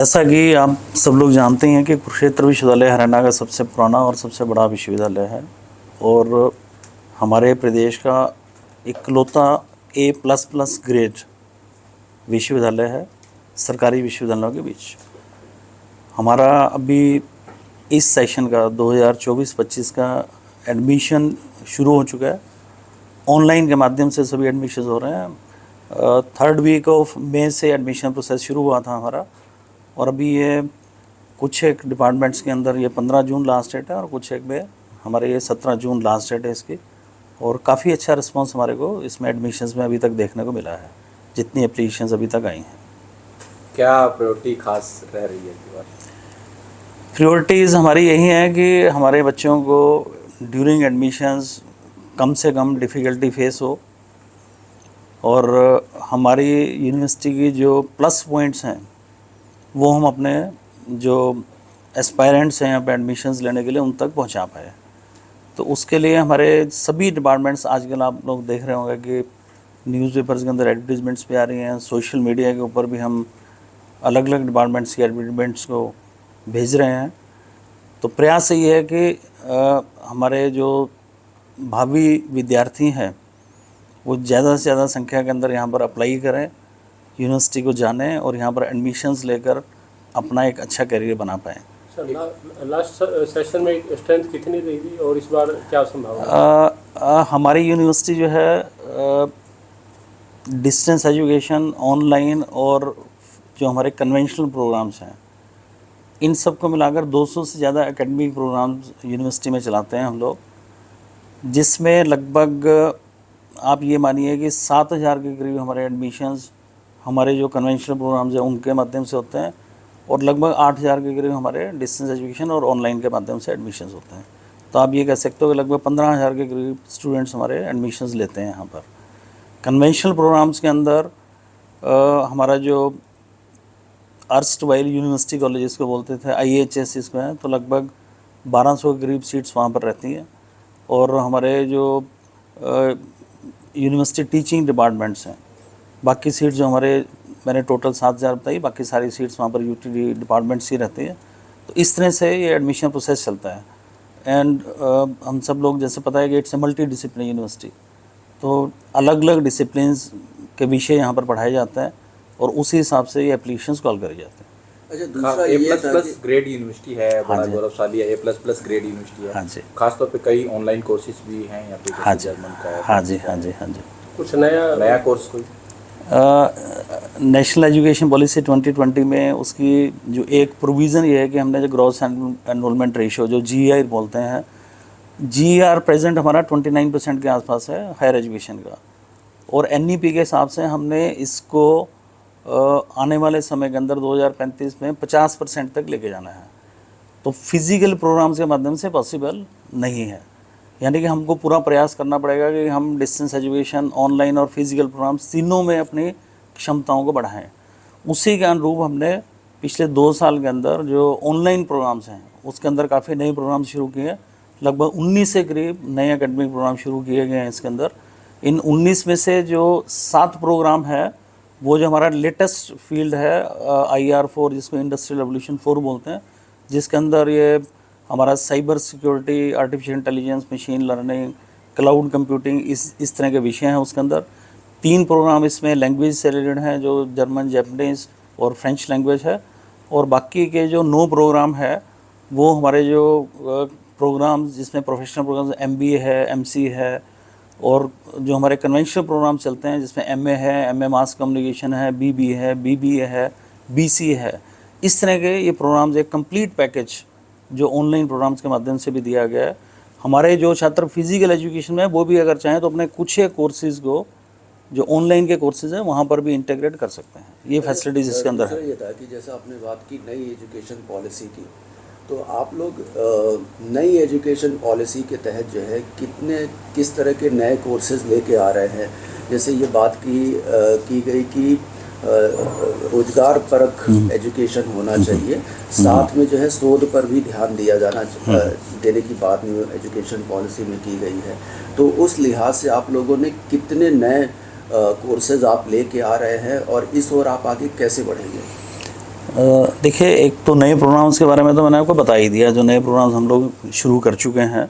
जैसा कि आप सब लोग जानते हैं कि कुरुक्षेत्र विश्वविद्यालय हरियाणा का सबसे पुराना और सबसे बड़ा विश्वविद्यालय है और हमारे प्रदेश का इकलौता A++ ग्रेड विश्वविद्यालय है सरकारी विश्वविद्यालयों के बीच। हमारा अभी इस सेशन का 2024-25 का एडमिशन शुरू हो चुका है। ऑनलाइन के माध्यम से सभी एडमिशन हो रहे हैं। 3rd वीक ऑफ मई से एडमिशन प्रोसेस शुरू हुआ था हमारा, और अभी ये कुछ एक डिपार्टमेंट्स के अंदर ये 15 जून लास्ट डेट है और कुछ एक में हमारे ये 17 जून लास्ट डेट है इसकी। और काफ़ी अच्छा रिस्पांस हमारे को इसमें एडमिशन्स में अभी तक देखने को मिला है, जितनी एप्लीकेशंस अभी तक आई हैं। क्या प्रायोरिटी खास रह रही है इस बार? प्रायोरिटीज़ हमारी यही है कि हमारे बच्चों को ड्यूरिंग एडमिशन्स कम से कम डिफ़िकल्टी फेस हो, और हमारी यूनिवर्सिटी की जो प्लस पॉइंट्स हैं वो हम अपने जो एस्पायरेंट्स हैं यहाँ पे एडमिशन्स लेने के लिए उन तक पहुँचा पाए। तो उसके लिए हमारे सभी डिपार्टमेंट्स, आजकल आप लोग देख रहे होंगे कि न्यूज़पेपर्स के अंदर एडवर्टीजमेंट्स भी आ रही हैं, सोशल मीडिया के ऊपर भी हम अलग अलग डिपार्टमेंट्स के एडवर्टीजमेंट्स को भेज रहे हैं। तो प्रयास ये है कि हमारे जो भावी विद्यार्थी हैं वो ज़्यादा से ज़्यादा संख्या के अंदर यहाँ पर अप्लाई करें, यूनिवर्सिटी को जानें और यहाँ पर एडमिशन्स लेकर अपना एक अच्छा करियर बना पाएँ। सर, लास्ट सेशन में स्ट्रेंथ कितनी रही थी और इस बार क्या संभावना? हमारी यूनिवर्सिटी जो है डिस्टेंस एजुकेशन, ऑनलाइन और जो हमारे कन्वेंशनल प्रोग्राम्स हैं, इन सब को मिलाकर 200 से ज़्यादा एकेडमिक प्रोग्राम्स यूनिवर्सिटी में चलाते हैं हम लोग, जिसमें लगभग आप ये मानिए कि 7000 के करीब हमारे एडमिशन्स हमारे जो कन्वेंशनल प्रोग्राम्स हैं उनके माध्यम से होते हैं, और लगभग 8000 के करीब हमारे डिस्टेंस एजुकेशन और ऑनलाइन के माध्यम से एडमिशन्स होते हैं। तो आप ये कह सकते हो कि लगभग 15000 के करीब स्टूडेंट्स हमारे एडमिशन्स लेते हैं यहाँ पर। कन्वेंशनल प्रोग्राम्स के अंदर हमारा जो अर्स्ट वाइल यूनिवर्सिटी कॉलेज इसको बोलते थे, IHS इसमें है, तो लगभग 1200 के करीब सीट्स वहाँ पर रहती हैं। और हमारे जो यूनिवर्सिटी टीचिंग डिपार्टमेंट्स हैं, बाकी सीट्स जो हमारे मैंने टोटल 7000 बताई, बाकी सारी सीट्स वहाँ पर UTD डिपार्टमेंट्स ही रहती है। तो इस तरह से ये एडमिशन प्रोसेस चलता है। एंड हम सब लोग जैसे पता है कि it's a multi discipline university, तो अलग अलग डिसिप्लिन्स के विषय यहाँ पर पढ़ाए जाते हैं और उसी हिसाब से ये एप्लीकेशंस कॉल करे जाते हैं। अच्छा, दूसरा A++ ग्रेड यूनिवर्सिटी है, बड़ा गौरवशाली है, A++ ग्रेड यूनिवर्सिटी है। हाँ जी, खासतौर पे कई ऑनलाइन कोर्सेज भी हैं यहाँ पे, हाँ जी, जर्मन का है। हाँ जी, हाँ जी, हाँ जी। कुछ नया कोर्स कोई? नेशनल एजुकेशन पॉलिसी 2020 में उसकी जो एक प्रोविज़न ये है कि हमने जो ग्रॉस एनरोलमेंट रेशियो जो GER बोलते हैं, GER प्रेजेंट हमारा 29% के आसपास है हायर एजुकेशन का, और NEP के हिसाब से हमने इसको आने वाले समय के अंदर 2035 में 50% तक लेके जाना है। तो फिज़िकल प्रोग्राम्स के माध्यम से पॉसिबल नहीं है, यानी कि हमको पूरा प्रयास करना पड़ेगा कि हम डिस्टेंस एजुकेशन, ऑनलाइन और फिज़िकल प्रोग्राम्स तीनों में अपनी क्षमताओं को बढ़ाएं। उसी के अनुरूप हमने पिछले 2 साल के अंदर जो ऑनलाइन प्रोग्राम्स हैं उसके अंदर काफ़ी नए प्रोग्राम शुरू किए। लगभग 19 से करीब नए एकेडमिक प्रोग्राम शुरू किए गए हैं इसके अंदर। इन 19 में से जो 7 प्रोग्राम है वो जो हमारा लेटेस्ट फील्ड है IR4, जिसको इंडस्ट्रियल रेवोल्यूशन 4 बोलते हैं, जिसके अंदर ये हमारा cyber security, artificial intelligence, machine learning, cloud computing, इस तरह के विषय हैं उसके अंदर। 3 प्रोग्राम इसमें लैंग्वेज से रिलेटेड हैं, जो जर्मन, जापानीज़ और फ्रेंच लैंग्वेज है, और बाकी के जो 9 प्रोग्राम है वो हमारे जो प्रोग्राम्स जिसमें प्रोफेशनल प्रोग्राम्स MBA है, MC है, और जो हमारे कन्वेंशनल प्रोग्राम चलते हैं जिसमें MA है, MA मास कम्युनिकेशन है, BBA है, BBA है, BCA है। इस तरह के ये प्रोग्राम्स एक कंप्लीट पैकेज जो ऑनलाइन प्रोग्राम्स के माध्यम से भी दिया गया है। हमारे जो छात्र फिजिकल एजुकेशन में वो भी अगर चाहें तो अपने कुछ एक कोर्सेज़ को जो ऑनलाइन के कोर्सेज़ हैं वहाँ पर भी इंटीग्रेट कर सकते हैं। ये फैसिलिटीज़ इसके अंदर है। ये था कि जैसे आपने बात की नई एजुकेशन पॉलिसी की, तो आप लोग नई एजुकेशन पॉलिसी के तहत जो है किस तरह के नए कोर्सेज लेके आ रहे हैं? जैसे ये बात की गई कि रोजगार परक एजुकेशन होना चाहिए, साथ में जो है शोध पर भी ध्यान दिया देने की बात न्यू एजुकेशन पॉलिसी में की गई है। तो उस लिहाज से आप लोगों ने कितने नए कोर्सेज आप लेके आ रहे हैं और इस ओर आप आगे कैसे बढ़ेंगे? देखिए, एक तो नए प्रोग्राम्स के बारे में तो मैंने आपको बता ही दिया, जो नए प्रोग्राम्स हम लोग शुरू कर चुके हैं।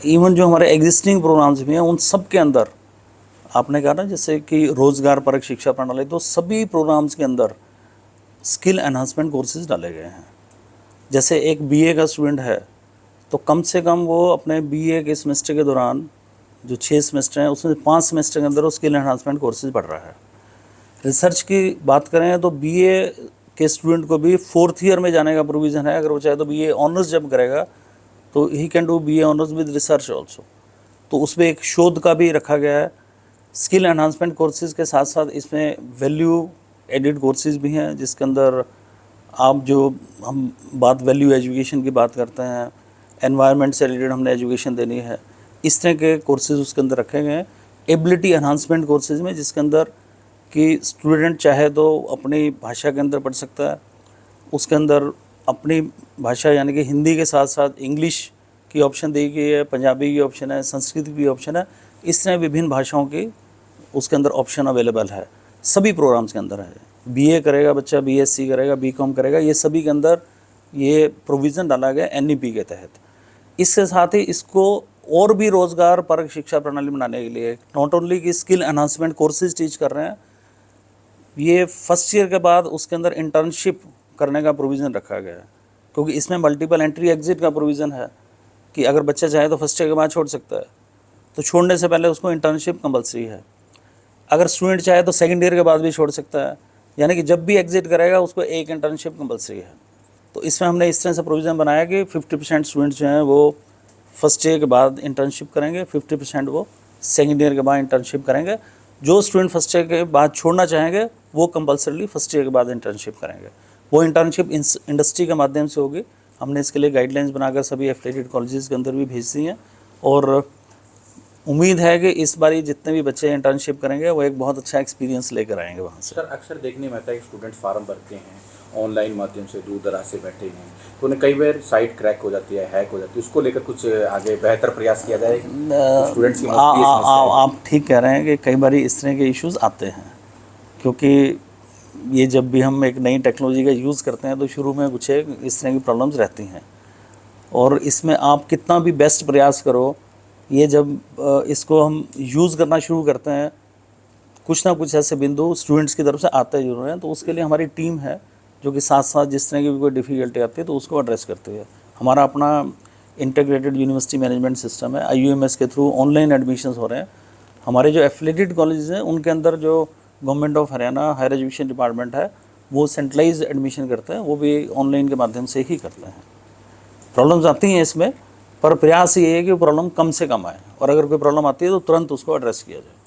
इवन जो हमारे एग्जिस्टिंग प्रोग्राम्स भी हैं उन सब के अंदर आपने कहा ना, जैसे कि रोजगार परक शिक्षा प्रणाली, तो सभी प्रोग्राम्स के अंदर स्किल एनहांसमेंट कोर्सेज डाले गए हैं। जैसे एक बीए का स्टूडेंट है तो कम से कम वो अपने बीए के सेमेस्टर के दौरान, जो 6 सेमेस्टर हैं उसमें 5 सेमेस्टर के अंदर वो स्किल एनहांसमेंट कोर्सेज पढ़ रहा है। रिसर्च की बात करें तो बीए के स्टूडेंट को भी 4th ईयर में जाने का प्रोविज़न है। अगर वो चाहे तो बीए ऑनर्स जब करेगा तो he can do BA honours with research also. तो उसमें एक शोध का भी रखा गया है। स्किल एनहांसमेंट कोर्सेज़ के साथ साथ इसमें वैल्यू एडिड कोर्सेज़ भी हैं, जिसके अंदर आप जो हम बात वैल्यू एजुकेशन की बात करते हैं, एनवायरनमेंट से रिलेटेड हमने एजुकेशन देनी है, इस तरह के कोर्सेज़ उसके अंदर रखे गए हैं। एबिलिटी एनहांसमेंट कोर्सेज़ में, जिसके अंदर कि स्टूडेंट चाहे तो अपनी भाषा के अंदर पढ़ सकता है, उसके अंदर अपनी भाषा यानी कि हिंदी के साथ साथ इंग्लिश की ऑप्शन दी गई है, पंजाबी की ऑप्शन है, संस्कृत की ऑप्शन है। इस तरह विभिन्न भाषाओं की उसके अंदर ऑप्शन अवेलेबल है, सभी प्रोग्राम्स के अंदर है। बीए करेगा बच्चा, बीएससी करेगा, बीकॉम करेगा, ये सभी के अंदर ये प्रोविज़न डाला गया एनईपी के तहत। इसके साथ ही इसको और भी रोज़गार परक शिक्षा प्रणाली बनाने के लिए नॉट ओनली कि स्किल एनहांसमेंट कोर्सेज टीच कर रहे हैं, ये फर्स्ट ईयर के बाद उसके अंदर इंटर्नशिप करने का प्रोविज़न रखा गया है। क्योंकि इसमें मल्टीपल एंट्री एग्जिट का प्रोविज़न है कि अगर बच्चा चाहे तो फर्स्ट ईयर के बाद छोड़ सकता है, तो छोड़ने से पहले उसको इंटर्नशिप कंपलसरी है। अगर स्टूडेंट चाहे तो सेकंड ईयर के बाद भी छोड़ सकता है, यानी कि जब भी एग्जिट करेगा उसको एक इंटर्नशिप कंपलसरी है। तो इसमें हमने इस तरह से प्रोविज़न बनाया कि 50% स्टूडेंट्स जो हैं वो फर्स्ट ईयर के बाद इंटर्नशिप करेंगे, 50% वो सेकंड ईयर के बाद इंटर्नशिप करेंगे। जो स्टूडेंट फर्स्ट ईयर के बाद छोड़ना चाहेंगे वो कंपलसरीली फर्स्ट ईयर के बाद इंटर्नशिप करेंगे। वो इंटर्नशिप इंडस्ट्री के माध्यम से होगी। हमने इसके लिए गाइडलाइंस बनाकर सभी एफिलिएटेड कॉलेजेस के अंदर भी भेज दी हैं, और उम्मीद है कि इस बारी जितने भी बच्चे इंटर्नशिप करेंगे वो एक बहुत अच्छा एक्सपीरियंस लेकर आएंगे वहाँ से। सर, अक्सर देखने में आता है कि स्टूडेंट फार्म भरते हैं ऑनलाइन माध्यम से, दूर दराज से बैठे हैं, तो उन्हें कई बार साइट क्रैक हो जाती है, हैक हो जाती है। उसको लेकर कुछ आगे बेहतर प्रयास किया जाए स्टूडेंट्स की मदद की समस्या। आप ठीक कह रहे हैं कि कई बार इस तरह के इश्यूज़ आते हैं, क्योंकि ये जब भी हम एक नई टेक्नोलॉजी का यूज़ करते हैं तो शुरू में कुछ इस तरह की प्रॉब्लम्स रहती हैं, और इसमें आप कितना भी बेस्ट प्रयास करो, ये जब इसको हम यूज़ करना शुरू करते हैं कुछ ना कुछ ऐसे बिंदु स्टूडेंट्स की तरफ से आते जरूर हैं। तो उसके लिए हमारी टीम है जो कि साथ साथ जिस तरह की भी कोई डिफ़िकल्टी आती है तो उसको एड्रेस करती है। हमारा अपना इंटीग्रेटेड यूनिवर्सिटी मैनेजमेंट सिस्टम है, IUMS के थ्रू ऑनलाइन एडमिशन्स हो रहे हैं। हमारे जो एफिलिएटेड कॉलेजेस हैं उनके अंदर जो government of Haryana higher education department है वो सेंट्रलाइज्ड एडमिशन करते हैं, वो भी ऑनलाइन के माध्यम से ही करते हैं। प्रॉब्लम्स आती हैं इसमें, पर प्रयास ये है कि प्रॉब्लम कम से कम आए, और अगर कोई प्रॉब्लम आती है तो तुरंत उसको एड्रेस किया जाए।